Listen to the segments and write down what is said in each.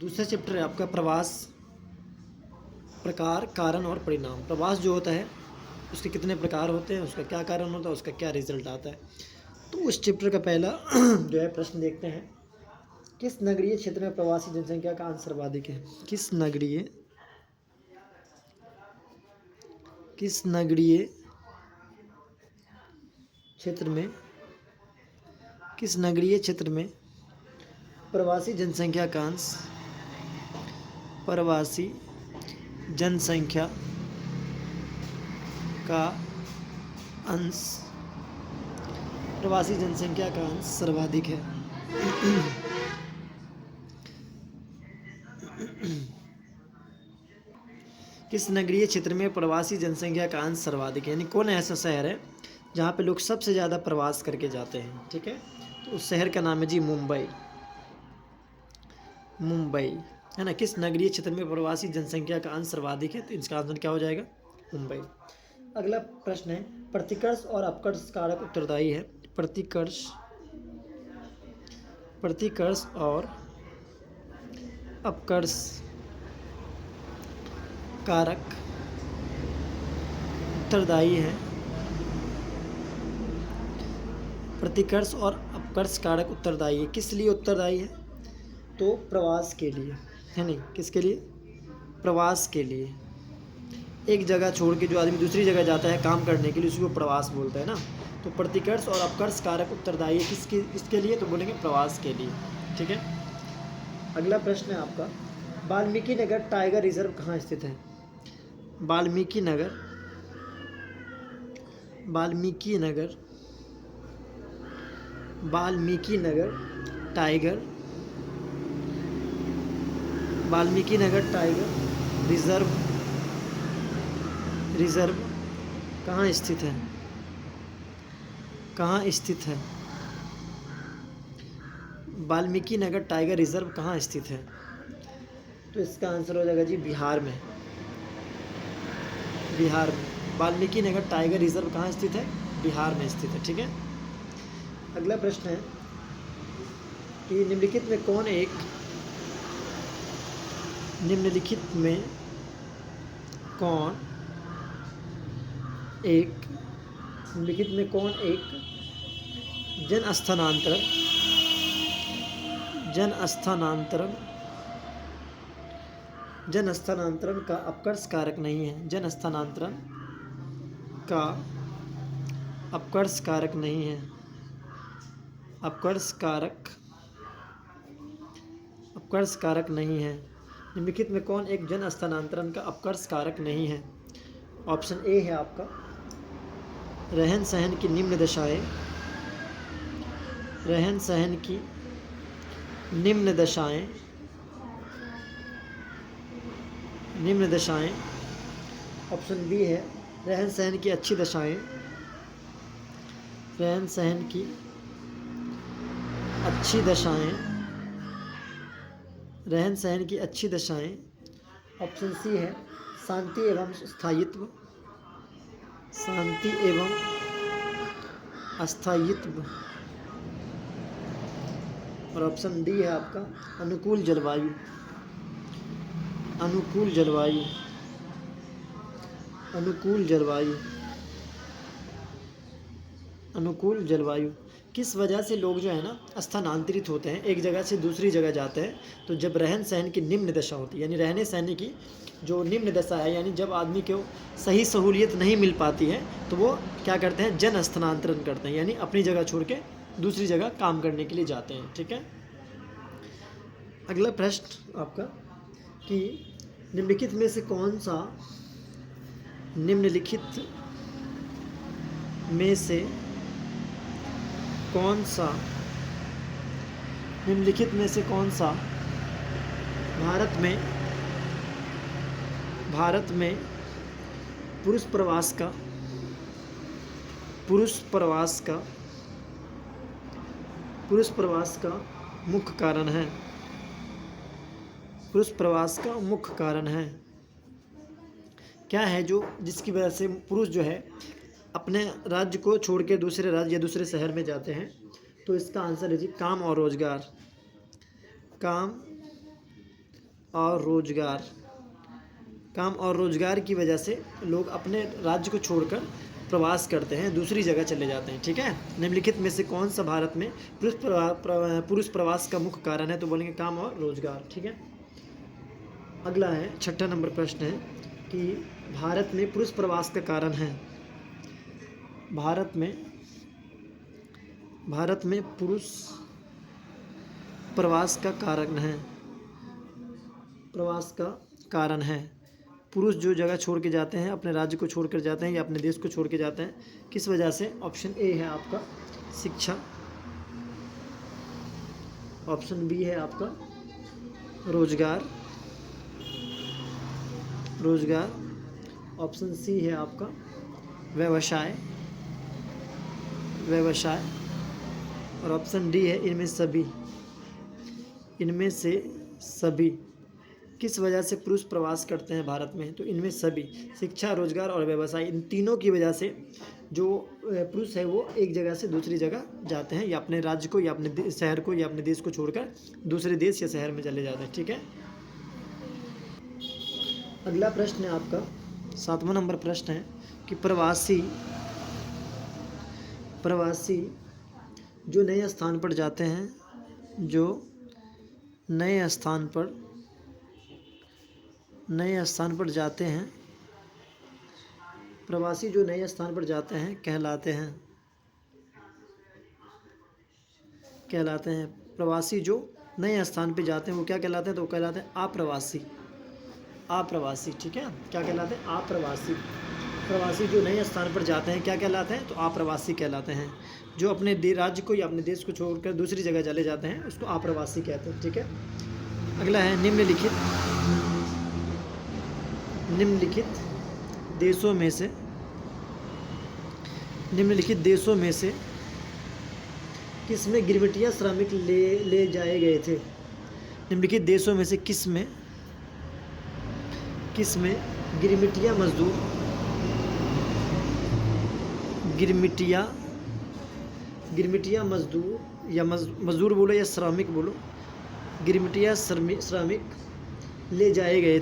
दूसरा चैप्टर है आपका प्रवास, प्रकार, कारण और परिणाम। प्रवास जो होता है उसके कितने प्रकार होते हैं, उसका क्या कारण होता है, उसका क्या रिजल्ट आता है। तो उस चैप्टर का पहला जो है प्रश्न देखते हैं। किस नगरीय क्षेत्र में प्रवासी जनसंख्या का अंश सर्वाधिक है? किस नगरीय क्षेत्र में किस नगरीय क्षेत्र में प्रवासी जनसंख्या का अंश प्रवासी जनसंख्या का अंश प्रवासी जनसंख्या का अंश सर्वाधिक है? किस नगरीय क्षेत्र में प्रवासी जनसंख्या का अंश सर्वाधिक है, यानी कौन ऐसा शहर है जहाँ पे लोग सबसे ज़्यादा प्रवास करके जाते हैं? ठीक है, तो उस शहर का नाम है जी मुंबई। मुंबई है ना। किस नगरीय क्षेत्र में प्रवासी जनसंख्या का अंश सर्वाधिक है? तो इसका आंसर क्या हो जाएगा? मुंबई। अगला प्रश्न है प्रतिकर्ष और अपकर्ष कारक उत्तरदायी है। प्रतिकर्ष और अपकर्ष कारक उत्तरदायी है। प्रतिकर्ष और अपकर्ष कारक उत्तरदायी है। किस लिए उत्तरदायी है? तो प्रवास के लिए, है नहीं? किसके लिए? प्रवास के लिए। एक जगह छोड़ के जो आदमी दूसरी जगह जाता है काम करने के लिए, उसी को प्रवास बोलते हैं ना। तो प्रतिकर्ष और अपकर्ष कारक उत्तरदायी है किसके, इसके लिए? तो बोलेंगे प्रवास के लिए। ठीक है। अगला प्रश्न है आपका वाल्मीकि नगर टाइगर रिजर्व कहाँ स्थित है? वाल्मीकि नगर टाइगर रिजर्व कहाँ स्थित है? वाल्मीकि नगर टाइगर रिजर्व कहाँ स्थित है? तो इसका आंसर हो जाएगा जी बिहार में। वाल्मीकि नगर टाइगर रिजर्व कहाँ स्थित है? बिहार में स्थित है। ठीक है। अगला प्रश्न है कि निम्नलिखित में कौन एक जन स्थानांतरण का अपकर्ष कारक नहीं है? अपकर्ष कारक नहीं है। निम्नलिखित में कौन एक जन स्थानांतरण का अपकर्ष कारक नहीं है? ऑप्शन ए है आपका रहन सहन की निम्न दशाएं। ऑप्शन बी है रहन सहन की अच्छी दशाएं। ऑप्शन सी है शांति एवं अस्थायित्व। और ऑप्शन डी है आपका अनुकूल जलवायु। किस वजह से लोग जो है ना स्थानांतरित होते हैं, एक जगह से दूसरी जगह जाते हैं? तो जब रहन सहन की निम्न दशा होती है, यानी रहने सहने की जो निम्न दशा है, यानी जब आदमी को सही सहूलियत नहीं मिल पाती है, तो वो क्या करते हैं? जन स्थानांतरण करते हैं, यानी अपनी जगह छोड़ के दूसरी जगह काम करने के लिए जाते हैं। ठीक है। अगला प्रश्न आपका कि निम्नलिखित में से कौन सा भारत में पुरुष प्रवास का मुख्य कारण है? क्या है जो जिसकी वजह से पुरुष जो है अपने राज्य को छोड़ के दूसरे राज्य या दूसरे शहर में जाते हैं? तो इसका आंसर है जी काम और रोजगार। और रोजगार, काम और रोजगार की वजह से लोग अपने राज्य को छोड़कर प्रवास करते हैं, दूसरी जगह चले जाते हैं। ठीक है, निम्नलिखित में से कौन सा भारत में पुरुष प्रवास का मुख्य कारण है? तो बोलेंगे काम और रोजगार। ठीक है, अगला है 6ठा नंबर प्रश्न है कि भारत में पुरुष प्रवास का कारण है। भारत में पुरुष प्रवास का कारण है, प्रवास का कारण है। पुरुष जो जगह छोड़ के जाते हैं, अपने राज्य को छोड़कर जाते हैं या अपने देश को छोड़ के जाते हैं, किस वजह से? ऑप्शन ए है आपका शिक्षा, ऑप्शन बी है आपका रोजगार, ऑप्शन सी है आपका व्यवसाय, और ऑप्शन डी है इनमें से सभी। किस वजह से पुरुष प्रवास करते हैं भारत में? तो इनमें सभी, शिक्षा, रोजगार और व्यवसाय, इन तीनों की वजह से जो पुरुष है वो एक जगह से दूसरी जगह जाते हैं, या अपने राज्य को या अपने शहर को या अपने देश को छोड़कर दूसरे देश या शहर में चले जाते हैं। ठीक है, अगला प्रश्न है आपका 7वां नंबर प्रश्न है कि प्रवासी जो नए स्थान पर जाते हैं, प्रवासी जो नए स्थान पर जाते हैं कहलाते हैं। प्रवासी जो नए स्थान पर जाते हैं वो क्या कहलाते हैं? तो वो कहलाते हैं अप्रवासी। ठीक है, क्या कहलाते हैं? अप्रवासी। प्रवासी जो नए स्थान पर जाते हैं क्या कहलाते हैं? तो अप्रवासी कहलाते हैं। जो अपने राज्य को या अपने देश को छोड़कर दूसरी जगह चले जाते हैं उसको अप्रवासी कहते हैं। ठीक है, अगला है निम्नलिखित देशों में से किसमें गिरमिटिया श्रमिक ले जाए गए थे? निम्नलिखित देशों में से किसमें गिरमिटिया मजदूर या मजदूर बोलो या श्रमिक बोलो, गिरमिटिया श्रमिक ले जाए गए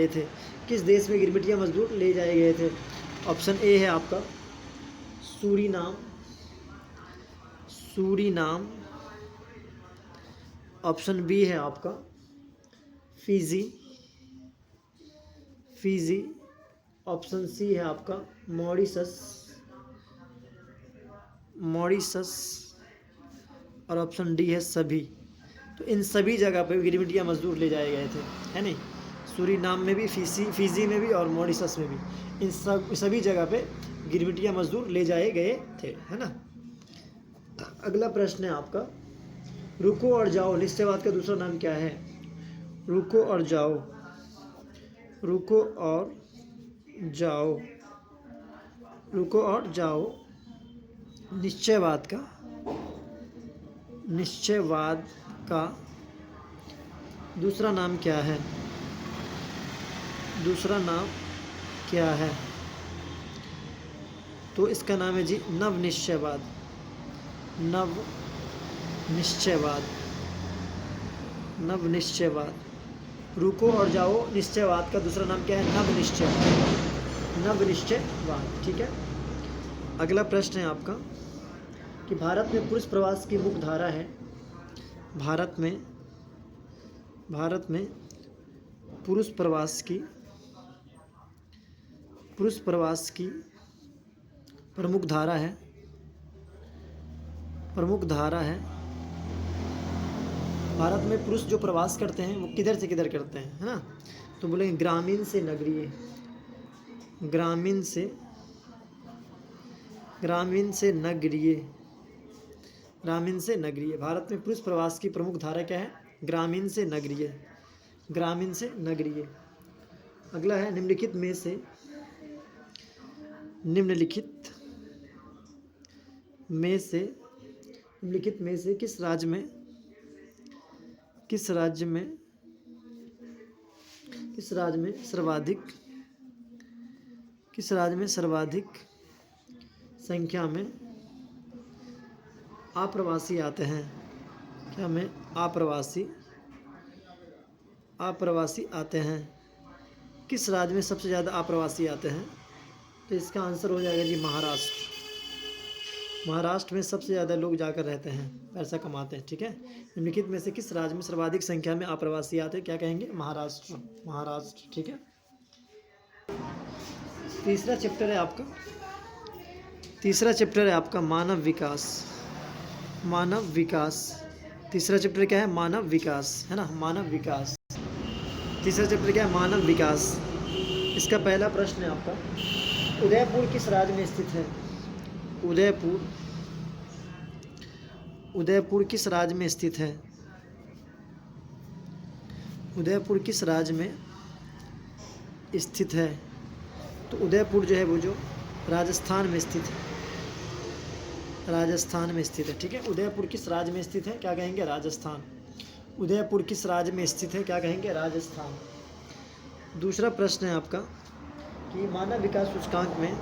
थे। किस देश में गिरमिटिया मजदूर ले जाए गए थे? ऑप्शन ए है आपका सूरीनाम, ऑप्शन बी है आपका फिजी, ऑप्शन सी है आपका मॉरिशस, और ऑप्शन डी है सभी। तो इन सभी जगह पे गिरमिटिया मजदूर ले जाए गए थे, है नहीं? सूरीनाम में भी, फिजी में भी और मॉरिशस में भी, इन सभी जगह पे गिरमिटिया मजदूर ले जाए गए थे, है ना। अगला प्रश्न है आपका रुको और जाओ निश्चयवाद का दूसरा नाम क्या है? रुको और जाओ निश्चयवाद का दूसरा नाम क्या है? तो इसका नाम है जी नवनिश्चयवाद। रुको और जाओ निश्चयवाद का दूसरा नाम क्या है? नवनिश्चयवाद। ठीक है, अगला प्रश्न है आपका कि भारत में पुरुष प्रवास की मुख्य धारा है। भारत में पुरुष प्रवास की प्रमुख धारा है। भारत में पुरुष जो प्रवास करते हैं वो किधर से किधर करते हैं, है ना? तो बोलेंगे ग्रामीण से नगरीय। भारत में पुरुष प्रवास की प्रमुख धारा क्या है? ग्रामीण से नगरीय। अगला है निम्नलिखित में से किस राज्य में सर्वाधिक संख्या में अप्रवासी आते हैं, क्या में अप्रवासी आते हैं। किस राज्य में सबसे ज़्यादा अप्रवासी आते हैं? तो इसका आंसर हो जाएगा जी महाराष्ट्र। महाराष्ट्र में सबसे ज़्यादा लोग जाकर रहते हैं, पैसा कमाते हैं। ठीक है, निम्नलिखित में से किस राज्य में सर्वाधिक संख्या में अप्रवासी आते हैं? क्या कहेंगे? महाराष्ट्र। ठीक है, तीसरा चैप्टर है आपका मानव विकास। तीसरा चैप्टर क्या है? मानव विकास, है ना, मानव विकास। तीसरा चैप्टर क्या है? मानव विकास। इसका पहला प्रश्न है आपका, उदयपुर किस राज्य में स्थित है? उदयपुर किस राज्य में स्थित है? उदयपुर किस राज्य में स्थित है? तो उदयपुर जो है वो जो राजस्थान में स्थित है, ठीक है। उदयपुर किस राज्य में स्थित है? क्या कहेंगे? राजस्थान। उदयपुर किस राज्य में स्थित है? क्या कहेंगे? राजस्थान। दूसरा प्रश्न है आपका कि मानव विकास सूचकांक में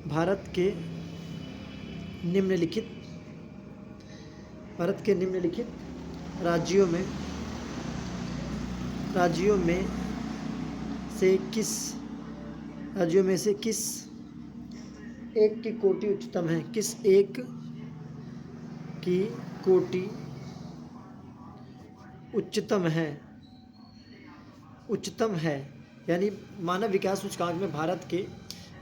भारत के निम्नलिखित राज्यों में से किस एक की कोटि उच्चतम है? किस एक की कोटि उच्चतम है, यानी मानव विकास सूचकांक में भारत के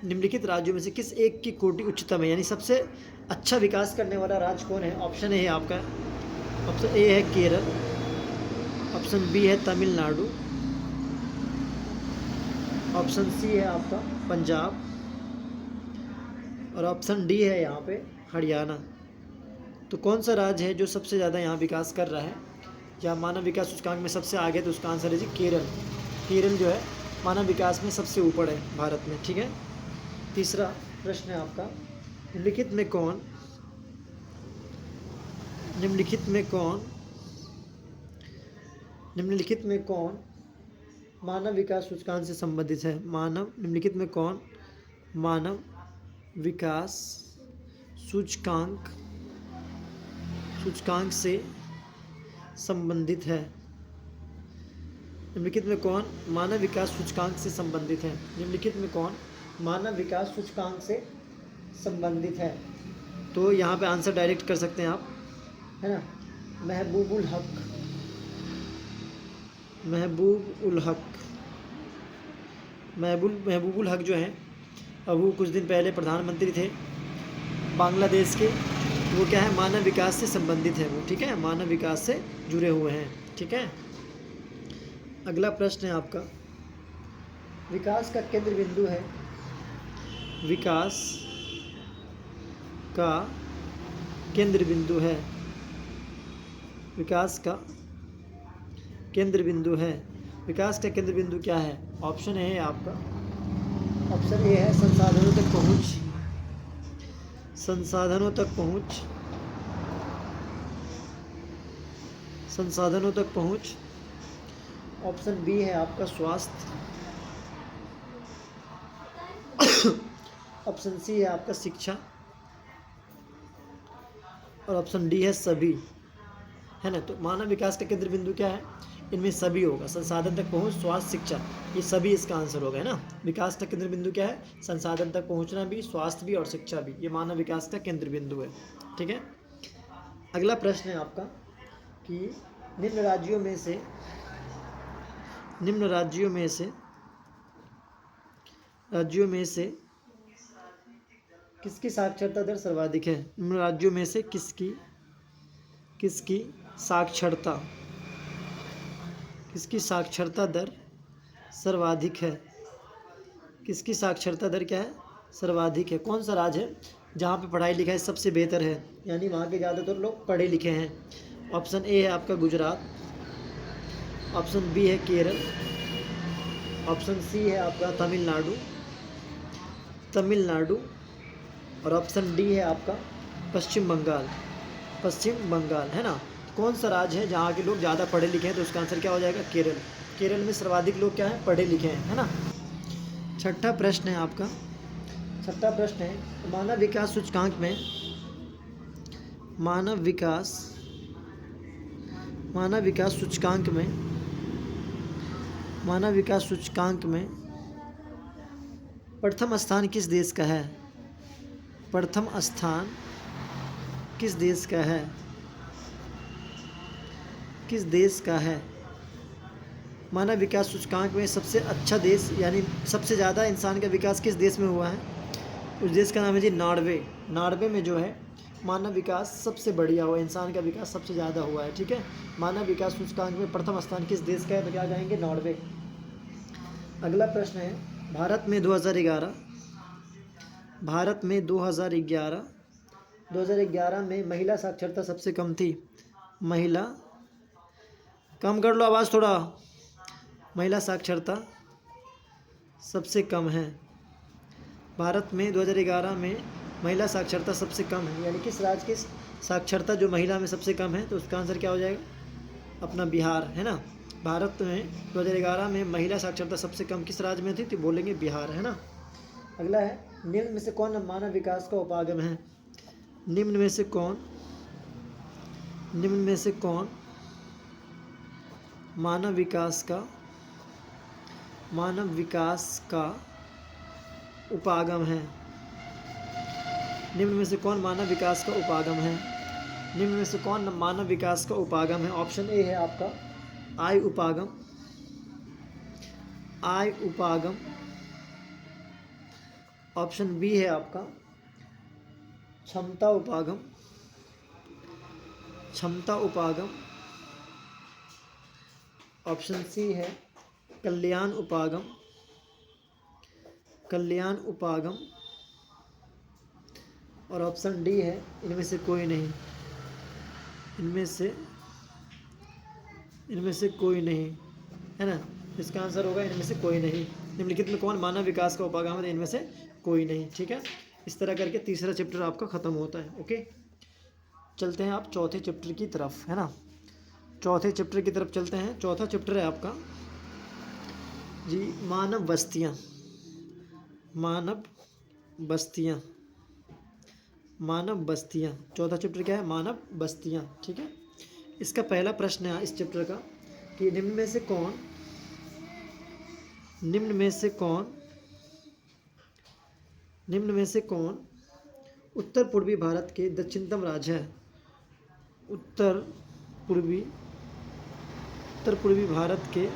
निम्नलिखित राज्यों में से किस एक की कोटि उच्चतम है, यानी सबसे अच्छा विकास करने वाला राज्य कौन है? ऑप्शन ए है आपका, ऑप्शन ए है केरल, ऑप्शन बी है तमिलनाडु, ऑप्शन सी है आपका पंजाब, और ऑप्शन डी है यहाँ पे हरियाणा। तो कौन सा राज्य है जो सबसे ज़्यादा यहाँ विकास कर रहा है या मानव विकास सूचकांक में सबसे आगे? तो उसका आंसर है जी केरल। केरल जो है मानव विकास में सबसे ऊपर है भारत में। ठीक है, तीसरा प्रश्न है आपका, निम्नलिखित में कौन मानव विकास सूचकांक से संबंधित है? निम्नलिखित में कौन मानव विकास सूचकांक से संबंधित है? निम्नलिखित में कौन मानव विकास सूचकांक से संबंधित है? निम्नलिखित में कौन मानव विकास सूचकांक से संबंधित है? तो यहाँ पे आंसर डायरेक्ट कर सकते हैं आप, है ना, महबूबुल हक जो हैं, अब वो कुछ दिन पहले प्रधानमंत्री थे बांग्लादेश के, वो क्या है? मानव विकास से संबंधित है वो। ठीक है, मानव विकास से जुड़े हुए हैं। ठीक है, अगला प्रश्न है आपका, विकास का केंद्र बिंदु है विकास का केंद्र बिंदु क्या है? ऑप्शन ए है आपका, ऑप्शन ए है संसाधनों तक पहुंच, ऑप्शन बी है आपका स्वास्थ्य, ऑप्शन सी है आपका शिक्षा, और ऑप्शन डी है सभी, है ना। तो मानव विकास का केंद्र बिंदु क्या है? इनमें सभी होगा, संसाधन तक पहुंच, स्वास्थ्य, शिक्षा, ये सभी इसका आंसर होगा, है ना। विकास का केंद्र बिंदु क्या है? संसाधन तक पहुंचना भी, स्वास्थ्य भी और शिक्षा भी, ये मानव विकास का केंद्र बिंदु है। ठीक है, अगला प्रश्न है आपका कि निम्न राज्यों में से किसकी साक्षरता दर सर्वाधिक है? निम्न राज्यों में से किसकी साक्षरता दर सर्वाधिक है? किसकी साक्षरता दर क्या है? सर्वाधिक है। कौन सा राज्य है जहाँ पे पढ़ाई लिखाई सबसे बेहतर है, यानी वहाँ के ज़्यादातर लोग पढ़े लिखे हैं? ऑप्शन ए है आपका गुजरात, ऑप्शन बी है केरल, ऑप्शन सी है आपका तमिलनाडु, और ऑप्शन डी है आपका पश्चिम बंगाल। पश्चिम बंगाल, है ना। कौन सा राज्य है जहाँ के लोग ज़्यादा पढ़े लिखे हैं, तो उसका आंसर क्या हो जाएगा, केरल। केरल में सर्वाधिक लोग क्या हैं, पढ़े लिखे हैं, है ना। छठा प्रश्न है आपका, छठा प्रश्न है मानव विकास सूचकांक में, मानव विकास सूचकांक में, मानव विकास सूचकांक में प्रथम स्थान किस देश का है, प्रथम स्थान किस देश का है, किस देश का है। मानव विकास सूचकांक में सबसे अच्छा देश यानी सबसे ज़्यादा इंसान का विकास किस देश में हुआ है, उस देश का नाम है जी नॉर्वे। नॉर्वे में जो है मानव विकास सबसे बढ़िया हुआ, इंसान का विकास सबसे ज़्यादा हुआ है, ठीक है। मानव विकास सूचकांक में प्रथम स्थान किस देश का है, तो क्या कहेंगे, नॉर्वे। अगला प्रश्न है भारत में 2011 में महिला साक्षरता सबसे कम थी। महिला, कम कर लो आवाज़ थोड़ा, महिला साक्षरता सबसे कम है। भारत में 2011 में महिला साक्षरता सबसे कम है, यानी किस राज्य की साक्षरता जो महिला में सबसे कम है, तो उसका आंसर क्या हो जाएगा, अपना बिहार, है ना। भारत में 2011 में महिला साक्षरता सबसे कम किस राज्य में थी, तो बोलेंगे बिहार, है ना। अगला है निम्न में से कौन मानव विकास का उपागम है, निम्न में से कौन मानव विकास का उपागम है, निम्न में से कौन मानव विकास का उपागम है, निम्न में से कौन मानव विकास का उपागम है। ऑप्शन ए है आपका आय उपागम, ऑप्शन बी है आपका क्षमता उपागम, ऑप्शन सी है कल्याण उपागम, और ऑप्शन डी है इनमें से कोई नहीं, इनमें से कोई नहीं, है ना। इसका आंसर होगा इनमें से कोई नहीं। निम्नलिखित में कौन मानव विकास का उपागम है, इनमें से कोई नहीं, ठीक है। इस तरह करके तीसरा चैप्टर आपका ख़त्म होता है। ओके, चलते हैं आप चौथे चैप्टर की तरफ, है ना। चौथे चैप्टर की तरफ चलते हैं। चौथा चैप्टर है आपका जी मानव बस्तियाँ। चौथा चैप्टर क्या है, मानव बस्तियाँ, ठीक है। इसका पहला प्रश्न है इस चैप्टर का कि निम्न में से कौन उत्तर पूर्वी भारत के दक्षिणतम राज्य है। उत्तर पूर्वी भारत के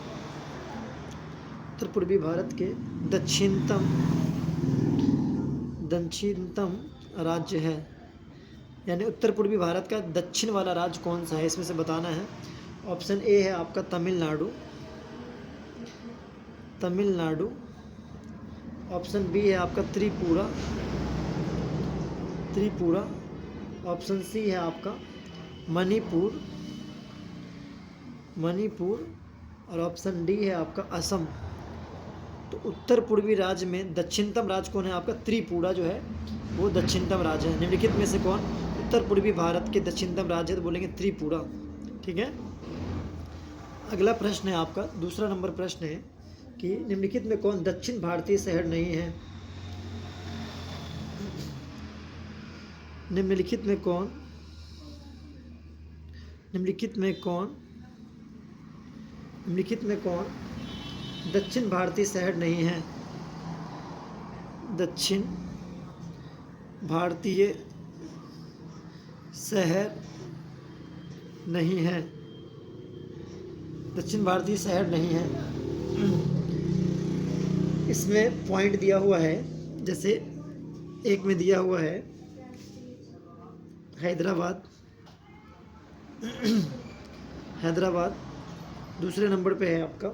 दक्षिणतम राज्य है, यानी उत्तर पूर्वी भारत का दक्षिण वाला राज्य कौन सा है, इसमें से बताना है। ऑप्शन ए है आपका तमिलनाडु, ऑप्शन बी है आपका त्रिपुरा, ऑप्शन सी है आपका मणिपुर, और ऑप्शन डी है आपका असम। तो उत्तर पूर्वी राज्य में दक्षिणतम राज्य कौन है, आपका त्रिपुरा जो है वो दक्षिणतम राज्य है। निम्नलिखित में से कौन उत्तर पूर्वी भारत के दक्षिणतम राज्य है, तो बोलेंगे त्रिपुरा, ठीक है। अगला प्रश्न है आपका दूसरा नंबर प्रश्न है कि निम्नलिखित में कौन दक्षिण भारतीय शहर नहीं है। निम्नलिखित में कौन दक्षिण भारतीय शहर नहीं है, दक्षिण भारतीय शहर नहीं है, दक्षिण भारतीय शहर नहीं है। इसमें पॉइंट दिया हुआ है, जैसे एक में दिया हुआ है हैदराबाद, दूसरे नंबर पे है आपका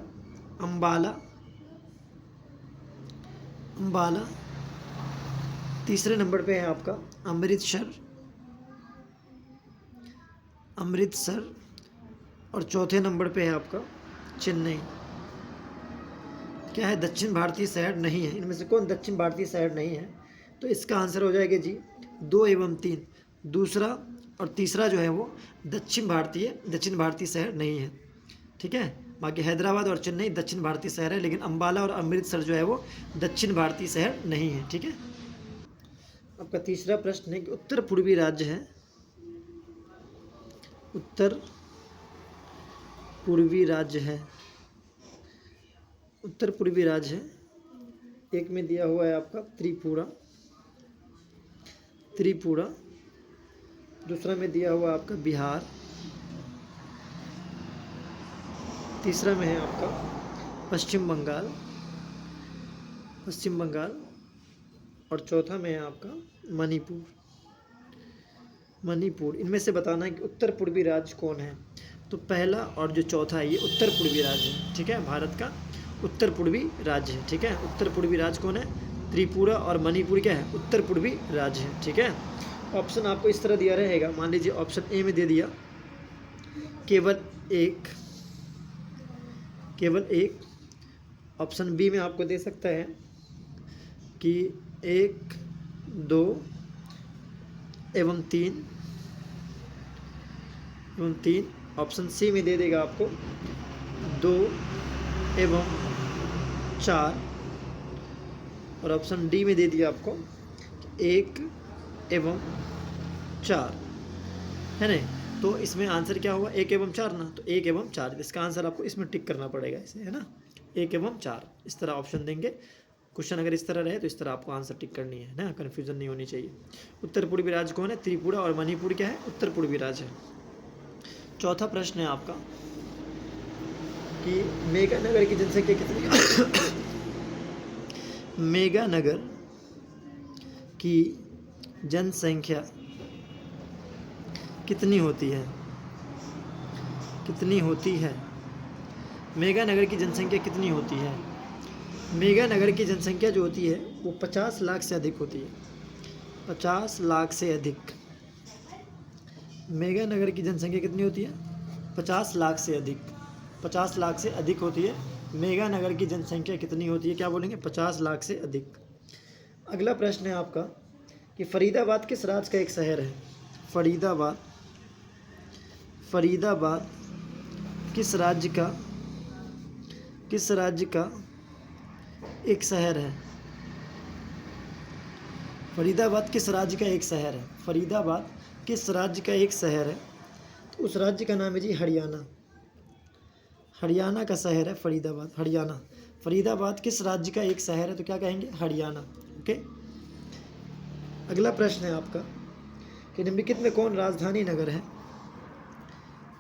अंबाला, तीसरे नंबर पे है आपका अमृतसर, और चौथे नंबर पे है आपका चेन्नई। क्या है, दक्षिण भारतीय शहर नहीं है। इनमें से कौन दक्षिण भारतीय शहर नहीं है, तो इसका आंसर हो जाएगा जी 2 एवं 3। दूसरा और तीसरा जो है वो दक्षिण भारतीय शहर नहीं है, ठीक है। बाकी हैदराबाद और चेन्नई दक्षिण भारतीय शहर है, लेकिन अंबाला और अमृतसर जो है वो दक्षिण भारतीय शहर नहीं है, ठीक है। आपका तीसरा प्रश्न है कि उत्तर पूर्वी राज्य है, उत्तर पूर्वी राज्य है, उत्तर पूर्वी राज्य है। एक में दिया हुआ है आपका त्रिपुरा, त्रिपुरा। दूसरा में दिया हुआ आपका बिहार, तीसरा में है आपका पश्चिम बंगाल, पश्चिम बंगाल, और चौथा में है आपका मणिपुर, मणिपुर। इनमें से बताना है कि उत्तर पूर्वी राज्य कौन है। तो पहला और जो चौथा है ये उत्तर पूर्वी राज्य है, ठीक है। भारत का उत्तर पूर्वी राज्य है, ठीक है। उत्तर पूर्वी राज्य कौन है? त्रिपुरा और मणिपुर क्या है? उत्तर पूर्वी राज्य है, ठीक है। ऑप्शन आपको इस तरह दिया रहेगा, मान लीजिए ऑप्शन ए में दे दिया केवल एक, केवल एक। ऑप्शन बी में आपको दे सकता है कि 1, 2 एवं 3 एवं 3। ऑप्शन सी में दे देगा आपको 2 एवं 4, और ऑप्शन डी में दे दिया आपको 1 एवं 4, है ना। तो इसमें आंसर क्या हुआ? 1 एवं 4 ना, तो 1 एवं 4 इसका आंसर आपको इसमें टिक करना पड़ेगा इसे, है ना। 1 एवं 4 इस तरह ऑप्शन देंगे। क्वेश्चन अगर इस तरह रहे तो इस तरह आपको आंसर टिक करनी है ना, कन्फ्यूजन नहीं होनी चाहिए। उत्तर पूर्वी राज्य कौन है? त्रिपुरा और मणिपुर क्या है? उत्तर पूर्वी राज्य है। चौथा प्रश्न है आपका कि मेगानगर की जनसंख्या कितनी मेगानगर की जनसंख्या कितनी होती है? कितनी होती है? मेगानगर की जनसंख्या कितनी होती है? मेगानगर की जनसंख्या जो होती है वो 50 लाख से अधिक होती है, 50 लाख से अधिक। मेगानगर की जनसंख्या कितनी होती है? 50 लाख से अधिक, 50 लाख से अधिक होती है। मेगानगर की जनसंख्या कितनी होती है? क्या बोलेंगे? 50 लाख से अधिक। अगला प्रश्न है आपका कि फरीदाबाद किस राज्य का एक शहर है? फरीदाबाद, फरीदाबाद किस राज्य का, किस राज्य का एक शहर है? फरीदाबाद किस राज्य का एक शहर है? फरीदाबाद किस राज्य का एक शहर है? तो उस राज्य का नाम है जी हरियाणा, हरियाणा का शहर है फरीदाबाद, हरियाणा। फरीदाबाद किस राज्य का एक शहर है? तो क्या कहेंगे? हरियाणा, ओके। अगला प्रश्न है आपका कि निम्नलिखित में कौन राजधानी नगर है?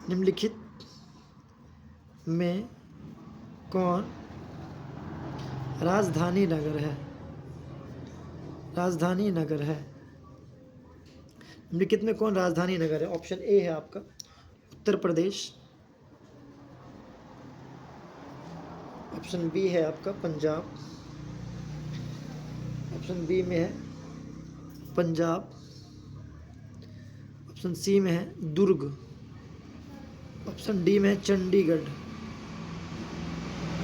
निम्नलिखित में कौन राजधानी नगर है? राजधानी नगर है। निम्नलिखित में कौन राजधानी नगर है? ऑप्शन ए है आपका उत्तर प्रदेश, ऑप्शन बी है आपका पंजाब, ऑप्शन बी में है पंजाब, ऑप्शन सी में है दुर्ग, ऑप्शन डी में है चंडीगढ़।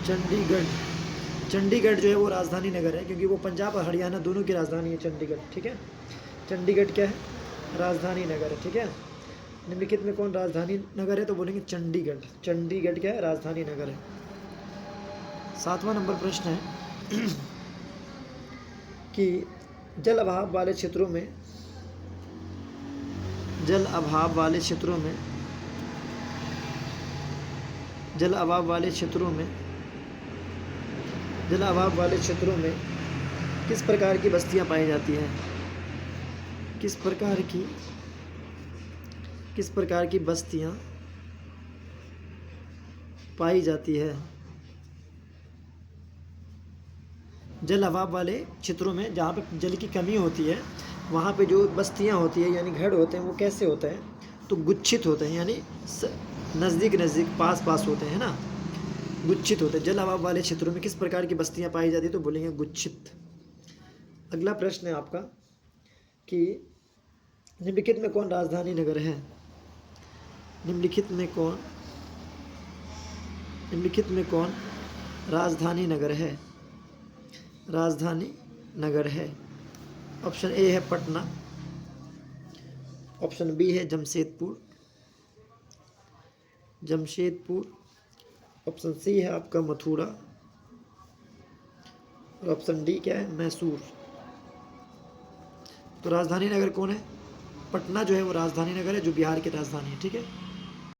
चंडीगढ़, चंडीगढ़ जो है वो राजधानी नगर है, क्योंकि वो पंजाब और हरियाणा दोनों की राजधानी है चंडीगढ़, ठीक है। चंडीगढ़ क्या है? राजधानी नगर है, ठीक है। निम्नलिखित में कौन राजधानी नगर है? तो बोलेंगे चंडीगढ़। चंडीगढ़ क्या है? राजधानी नगर है। 7वां नंबर प्रश्न है कि जल अभाव वाले क्षेत्रों में, जल अभाव वाले क्षेत्रों में, जल अभाव वाले क्षेत्रों में, जल अभाव वाले क्षेत्रों में किस प्रकार की बस्तियां पाई जाती हैं? किस प्रकार की, किस प्रकार की बस्तियां पाई जाती है? जल अभाव वाले क्षेत्रों में जहाँ पे जल की कमी होती है वहाँ पे जो बस्तियाँ होती है यानी घर होते हैं वो कैसे होते हैं? तो गुच्छित होते हैं, यानी नज़दीक नज़दीक पास पास होते हैं ना, गुच्छित होते हैं। जल अभाव वाले क्षेत्रों में किस प्रकार की बस्तियाँ पाई जाती है? तो बोलेंगे गुच्छित। अगला प्रश्न है आपका कि निम्नलिखित में कौन राजधानी नगर है? निम्नलिखित में कौन, निम्नलिखित में कौन राजधानी नगर है? राजधानी नगर है। ऑप्शन ए है पटना, ऑप्शन बी है जमशेदपुर, जमशेदपुर। ऑप्शन सी है आपका मथुरा, और ऑप्शन डी क्या है, मैसूर। तो राजधानी नगर कौन है? पटना जो है वो राजधानी नगर है, जो बिहार की राजधानी है, ठीक है।